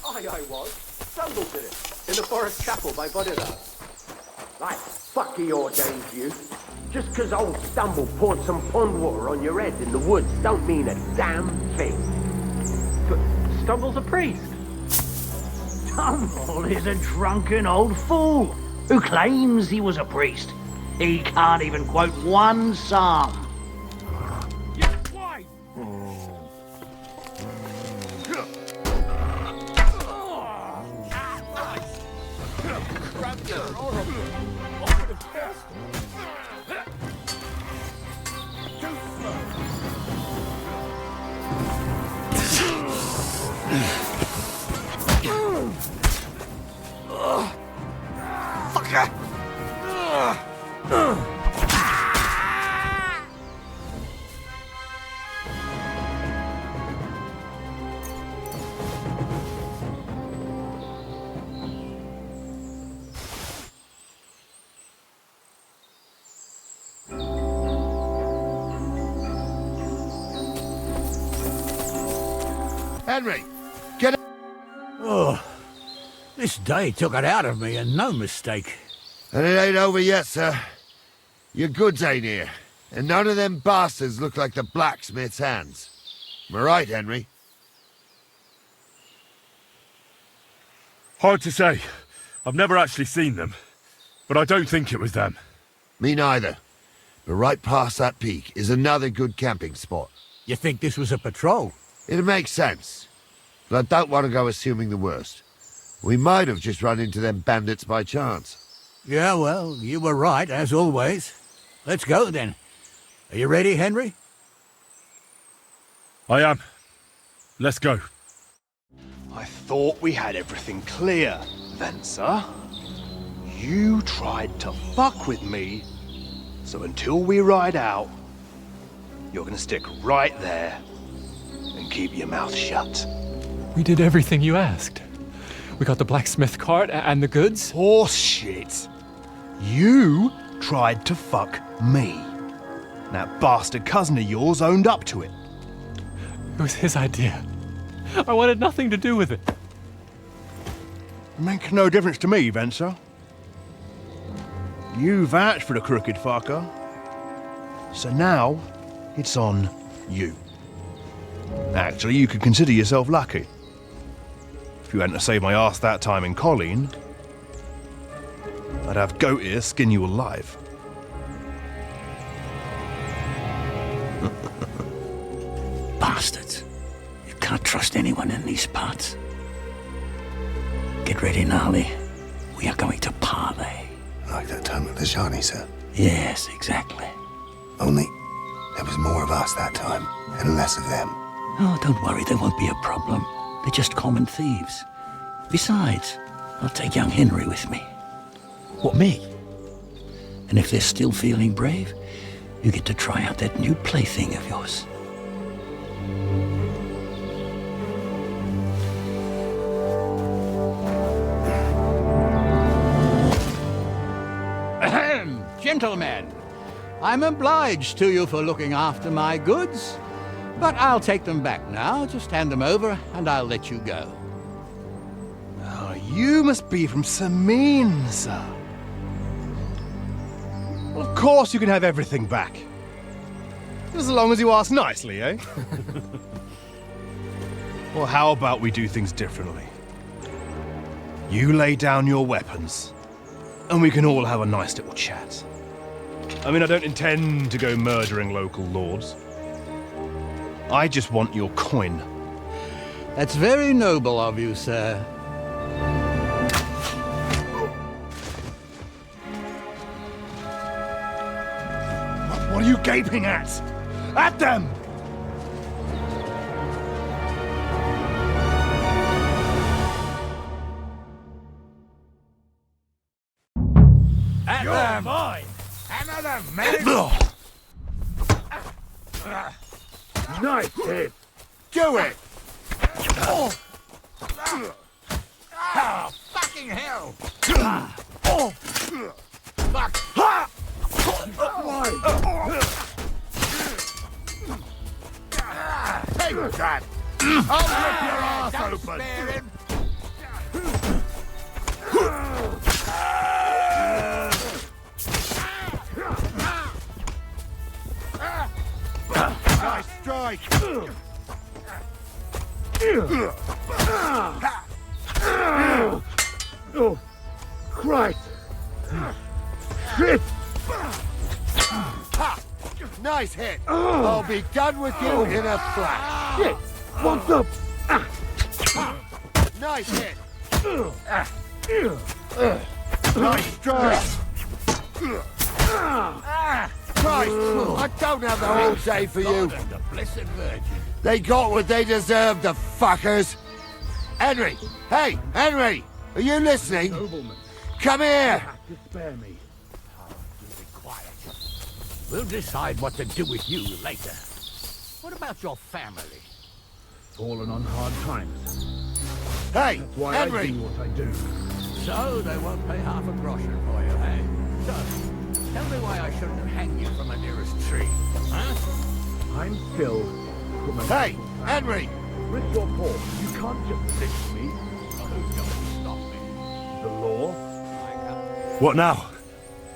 I was. Stumble did it. In the forest chapel by Bodilla. Like, fuck he ordained you. Just 'cause old Stumble poured some pond water on your head in the woods don't mean a damn thing. But Stumble's a priest. Stumble is a drunken old fool who claims he was a priest. He can't even quote one psalm. Henry, get it. Oh, this day took it out of me, and no mistake. And it ain't over yet, sir. Your goods ain't here. And none of them bastards look like the blacksmith's hands. Am I right, Henry? Hard to say. I've never actually seen them. But I don't think it was them. Me neither. But right past that peak is another good camping spot. You think this was a patrol? It makes sense. But I don't want to go assuming the worst. We might have just run into them bandits by chance. Yeah, well, you were right, as always. Let's go, then. Are you ready, Henry? I am. Let's go. I thought we had everything clear, Venser. You tried to fuck with me, so until we ride out, you're gonna stick right there and keep your mouth shut. We did everything you asked. We got the blacksmith cart and the goods. Horse shit. You tried to fuck me. That bastard cousin of yours owned up to it. It was his idea. I wanted nothing to do with it. Make no difference to me, Venser. You vouched for the crooked fucker. So now, it's on you. Actually, you could consider yourself lucky. If you hadn't saved my ass that time in Colleen, I'd have goat ear skin you alive. Bastards. You can't trust anyone in these parts. Get ready, Gnarly. We are going to parley. Like that time with the Johnny, sir? Yes, exactly. Only there was more of us that time, and less of them. Oh, don't worry, there won't be a problem. They're just common thieves. Besides, I'll take young Henry with me. What, me? And if they're still feeling brave, you get to try out that new plaything of yours. Ahem, gentlemen. I'm obliged to you for looking after my goods, but I'll take them back now. Just hand them over and I'll let you go. Oh, you must be from Samin, sir. Well, of course you can have everything back. Just as long as you ask nicely, eh? Well, how about we do things differently? You lay down your weapons, and we can all have a nice little chat. I mean, I don't intend to go murdering local lords. I just want your coin. That's very noble of you, sir. What are you gaping at? At them! At You're them! mine! Another man! Nice hit! Do it! Oh, fucking hell! Oh! Fuck! Take that! I'll rip your ass open! Nice strike! Oh, Christ! Shit! Ha! Nice hit! I'll be done with you in a flash! Shit! What's up? Nice hit! Nice strike! Christ! I don't have the whole day for you! The Blessed Virgin. They got what they deserved, the fuckers! Henry! Hey, Henry! Are you listening? Come here! Spare me. We'll decide what to do with you later. What about your family? Fallen on hard times. Hey, That's why Henry! I do what I do. So they won't pay half a groschen for you, eh? So, tell me why I shouldn't hang you from a nearest tree, huh? I'm still... Hey, Henry! With your paw, you can't just resist me. Who's going to stop me? The law? What now?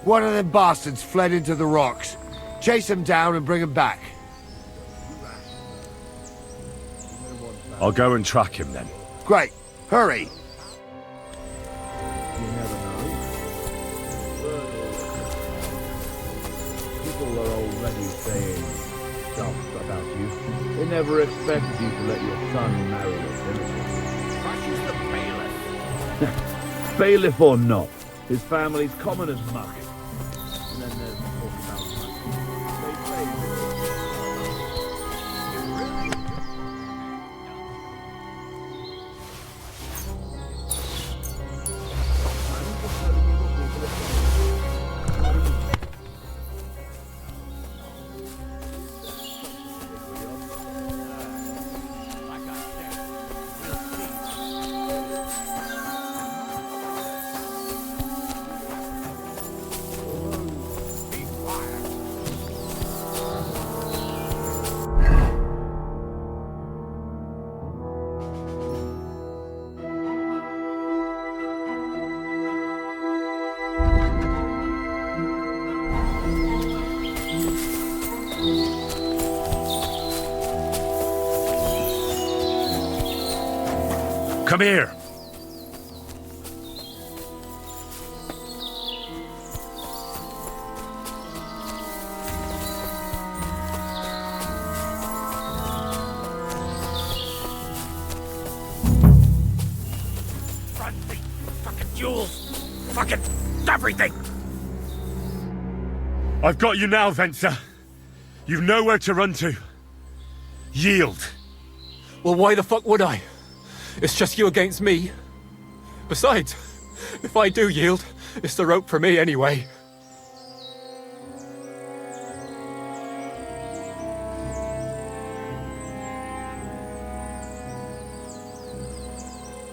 One of them bastards fled into the rocks. Chase him down and bring him back. I'll go and track him then. Great. Hurry. You never know. People are already saying stuff about you. They never expected you to let your son marry a senator. Crushes the bailiff. Bailiff or not, his family's common as muck. And then there's talk about Come here! Fucking jewels! Fucking everything! I've got you now, Venser. You've nowhere to run to. Yield. Well, why the fuck would I? It's just you against me. Besides, If I do yield, it's the rope for me anyway.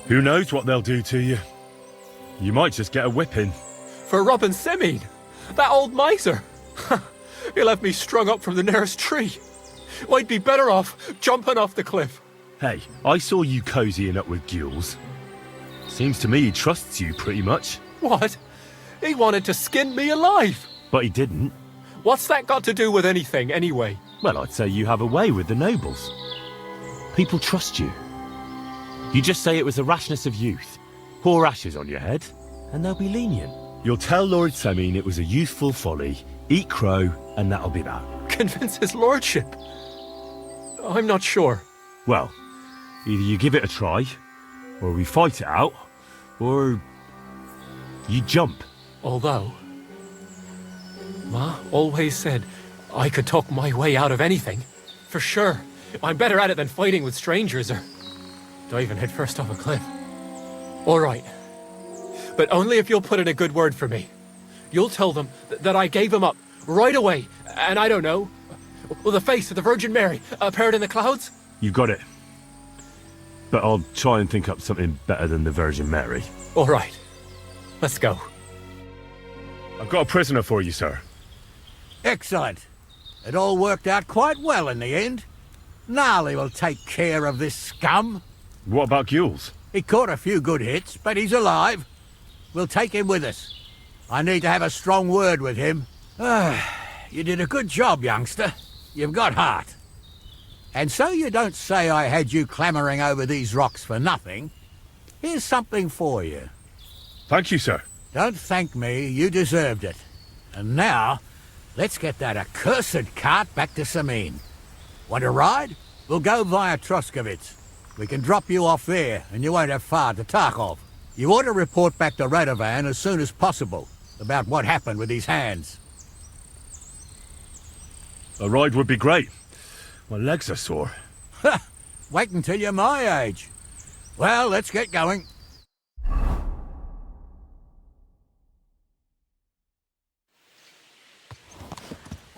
Who knows what they'll do to you? You might just get a whipping. For robbing Semine, that old miser. He'll have me strung up from the nearest tree. I'd be better off jumping off the cliff. Hey, I saw you cozying up with Gules. Seems to me he trusts you pretty much. What? He wanted to skin me alive. But he didn't. What's that got to do with anything, anyway? Well, I'd say you have a way with the nobles. People trust you. You just say it was the rashness of youth. Pour ashes on your head, and they'll be lenient. You'll tell Lord Semine it was a youthful folly, eat crow, and that'll be that. Convince his lordship? I'm not sure. Well, either you give it a try, or we fight it out, or you jump. Although, Ma always said I could talk my way out of anything. For sure. I'm better at it than fighting with strangers or diving headfirst off a cliff. All right. But only if you'll put in a good word for me. You'll tell them that I gave him up right away, and I don't know, well, the face of the Virgin Mary appeared in the clouds? You got it. But I'll try and think up something better than the Virgin Mary. All right. Let's go. I've got a prisoner for you, sir. Excellent. It all worked out quite well in the end. Gnarly will take care of this scum. What about Gules? He caught a few good hits, but he's alive. We'll take him with us. I need to have a strong word with him. You did a good job, youngster. You've got heart. And so you don't say I had you clambering over these rocks for nothing. Here's something for you. Thank you, sir. Don't thank me, you deserved it. And now, let's get that accursed cart back to Semine. Want to ride? We'll go via Troskovitz. We can drop you off there, and you won't have far to Tarkov. You ought to report back to Radovan as soon as possible about what happened with these hands. A ride would be great. My legs are sore. Wait until you're my age. Well, let's get going.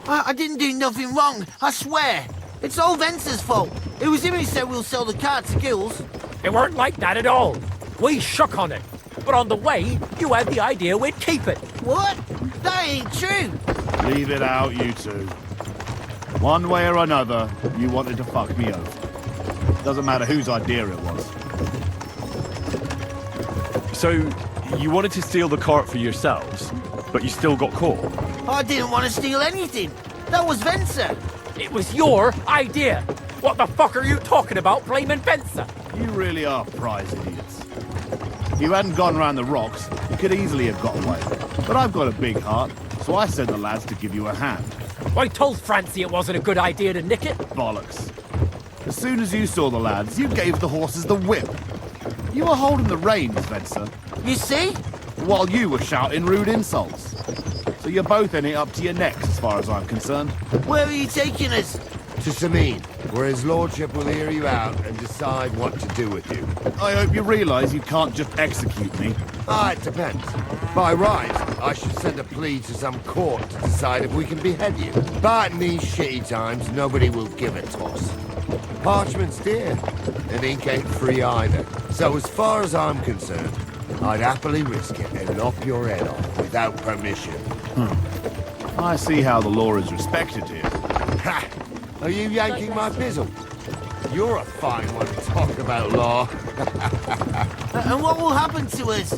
I didn't do nothing wrong, I swear. It's all Venser's fault. It was him who said we'll sell the cart to Gules. It weren't like that at all. We shook on it. But on the way, you had the idea we'd keep it. What? That ain't true. Leave it out, you two. One way or another, you wanted to fuck me over. Doesn't matter whose idea it was. So, you wanted to steal the cart for yourselves, but you still got caught? I didn't want to steal anything. That was Venser. It was your idea. What the fuck are you talking about, blaming Venser? You really are prize idiots. If you hadn't gone round the rocks, you could easily have got away. But I've got a big heart, so I sent the lads to give you a hand. I told Francie it wasn't a good idea to nick it. Bollocks. As soon as you saw the lads, you gave the horses the whip. You were holding the reins, Venser. You see? While you were shouting rude insults. So you're both in it up to your necks, as far as I'm concerned. Where are you taking us? To Semine, where his lordship will hear you out and decide what to do with you. I hope you realise you can't just execute me. It depends. By right, I should send a plea to some court to decide if we can behead you. But in these shitty times, nobody will give a toss. Parchment's dear, and ink ain't free either. So as far as I'm concerned, I'd happily risk it and lop your head off without permission. I see how the law is respected here. Ha! Are you yanking my pizzle? You're a fine one to talk about law. And what will happen to us?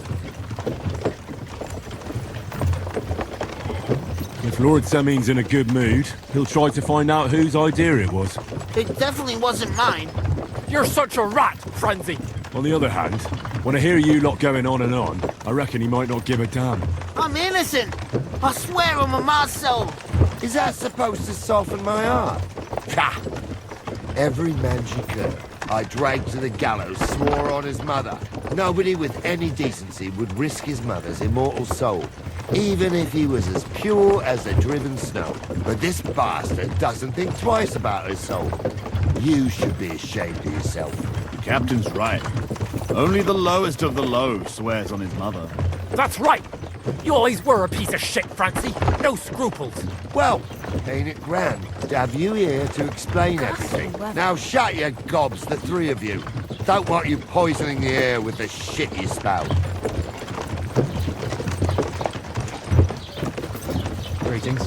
If Lord Semine's in a good mood, he'll try to find out whose idea it was. It definitely wasn't mine. You're such a rat, Francie. On the other hand, when I hear you lot going on and on, I reckon he might not give a damn. I'm innocent. I swear on my ma's soul. Is that supposed to soften my heart? Ha! Every man she could, I dragged to the gallows, swore on his mother. Nobody with any decency would risk his mother's immortal soul, even if he was as pure as the driven snow. But this bastard doesn't think twice about his soul. You should be ashamed of yourself. The captain's right. Only the lowest of the low swears on his mother. That's right. You always were a piece of shit, Francie. No scruples. Well, ain't it grand to have you here to explain everything? Now shut your gobs, the three of you. Don't want you poisoning the air with the shit you spout. Greetings.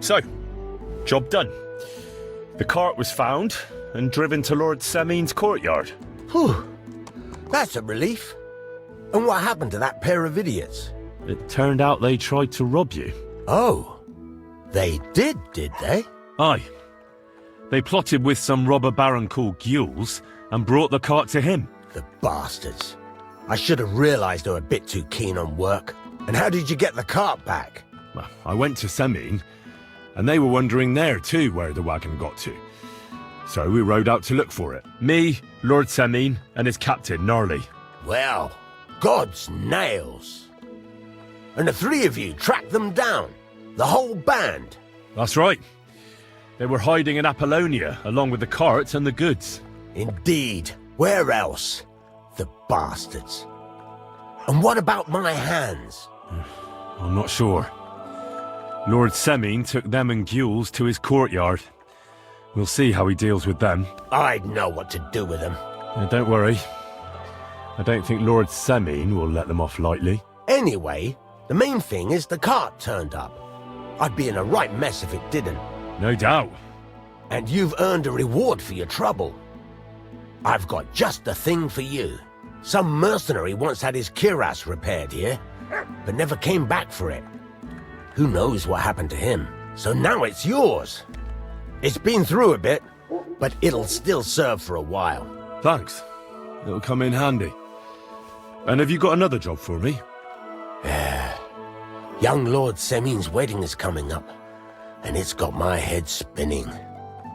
So, job done. The cart was found and driven to Lord Semin's courtyard. Whew. That's a relief. And what happened to that pair of idiots? It turned out they tried to rob you. Oh. They did they? Aye. They plotted with some robber baron called Gules and brought the cart to him. The bastards. I should have realised they were a bit too keen on work. And how did you get the cart back? Well, I went to Semin, and they were wondering there too where the wagon got to. So we rode out to look for it. Me, Lord Semin, and his captain, Gnarly. Well, God's nails. And the three of you tracked them down? The whole band? That's right. They were hiding in Apollonia, along with the carts and the goods. Indeed. Where else? The bastards. And what about my hands? I'm not sure. Lord Semin took them and Gules to his courtyard. We'll see how he deals with them. I'd know what to do with them. Don't worry. I don't think Lord Semin will let them off lightly. Anyway, the main thing is the cart turned up. I'd be in a right mess if it didn't. No doubt. And you've earned a reward for your trouble. I've got just the thing for you. Some mercenary once had his cuirass repaired here, but never came back for it. Who knows what happened to him? So now it's yours. It's been through a bit, but it'll still serve for a while. Thanks. It'll come in handy. And have you got another job for me? Young Lord Semin's wedding is coming up, and it's got my head spinning.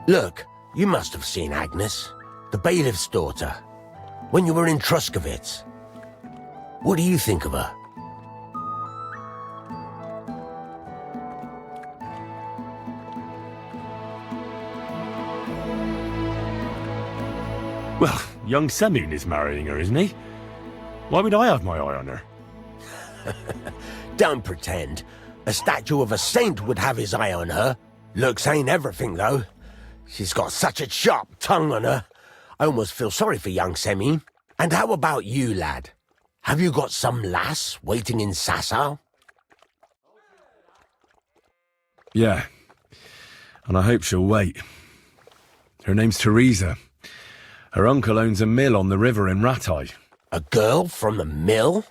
Look, you must have seen Agnes, the bailiff's daughter, when you were in Truscovitz. What do you think of her? Well, young Semin is marrying her, isn't he? Why would I have my eye on her? Don't pretend. A statue of a saint would have his eye on her. Looks ain't everything, though. She's got such a sharp tongue on her. I almost feel sorry for young Semin. And how about you, lad? Have you got some lass waiting in Sasau? Yeah. And I hope she'll wait. Her name's Teresa. Her uncle owns a mill on the river in Ratai. A girl from the mill?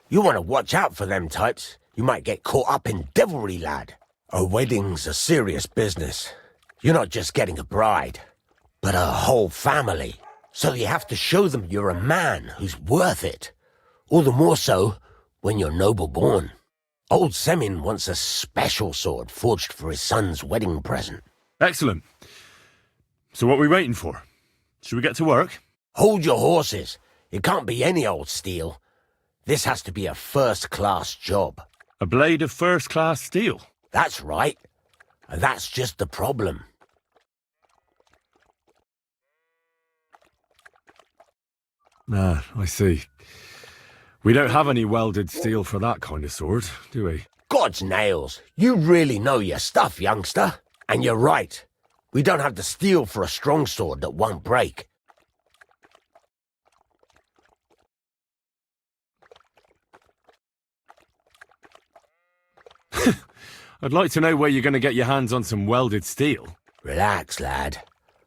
You want to watch out for them types. You might get caught up in devilry, lad. A wedding's a serious business. You're not just getting a bride, but a whole family. So you have to show them you're a man who's worth it. All the more so when you're noble-born. Old Semin wants a special sword forged for his son's wedding present. Excellent. So what are we waiting for? Should we get to work? Hold your horses. It can't be any old steel. This has to be a first-class job. A blade of first-class steel? That's right. And that's just the problem. Ah, I see. We don't have any welded steel for that kind of sword, do we? God's nails, you really know your stuff, youngster. And you're right. We don't have to steal for a strong sword that won't break. I'd like to know where you're going to get your hands on some welded steel. Relax, lad.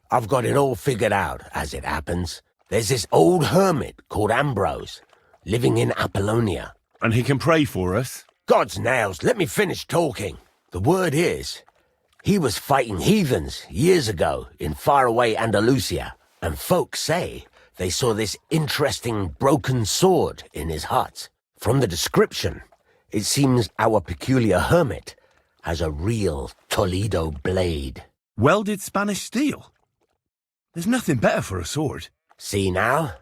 I've got it all figured out, as it happens. There's this old hermit called Ambrose, living in Apollonia. And he can pray for us? God's nails, let me finish talking. The word is, he was fighting heathens years ago in faraway Andalusia, and folks say they saw this interesting broken sword in his hut. From the description, it seems our peculiar hermit has a real Toledo blade. Welded Spanish steel? There's nothing better for a sword. See now?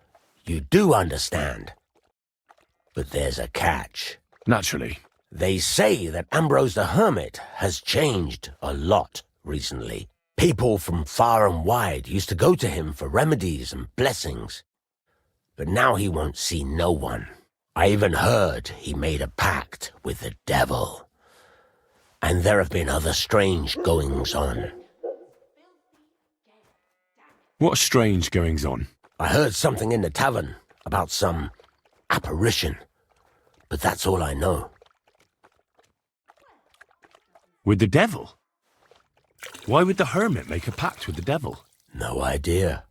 You do understand. But there's a catch. Naturally. They say that Ambrose the Hermit has changed a lot recently. People from far and wide used to go to him for remedies and blessings. But now he won't see no one. I even heard he made a pact with the devil. And there have been other strange goings-on. What strange goings-on? I heard something in the tavern about some apparition. But that's all I know. With the devil? Why would the hermit make a pact with the devil? No idea.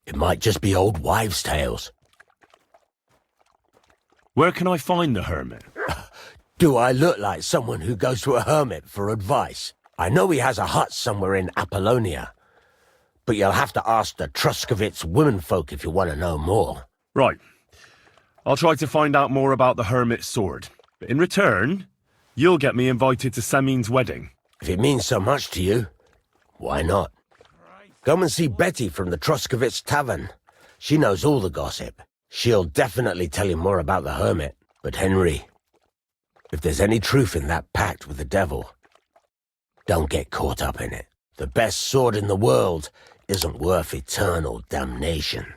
It might just be old wives' tales. Where can I find the hermit? Do I look like someone who goes to a hermit for advice? I know he has a hut somewhere in Apollonia. But you'll have to ask the Truscovitz womenfolk if you want to know more. Right. I'll try to find out more about the hermit's sword. But in return, you'll get me invited to Semin's wedding. If it means so much to you, why not? Come and see Betty from the Truscovitz Tavern. She knows all the gossip. She'll definitely tell you more about the hermit. But Henry, if there's any truth in that pact with the devil, don't get caught up in it. The best sword in the world isn't worth eternal damnation.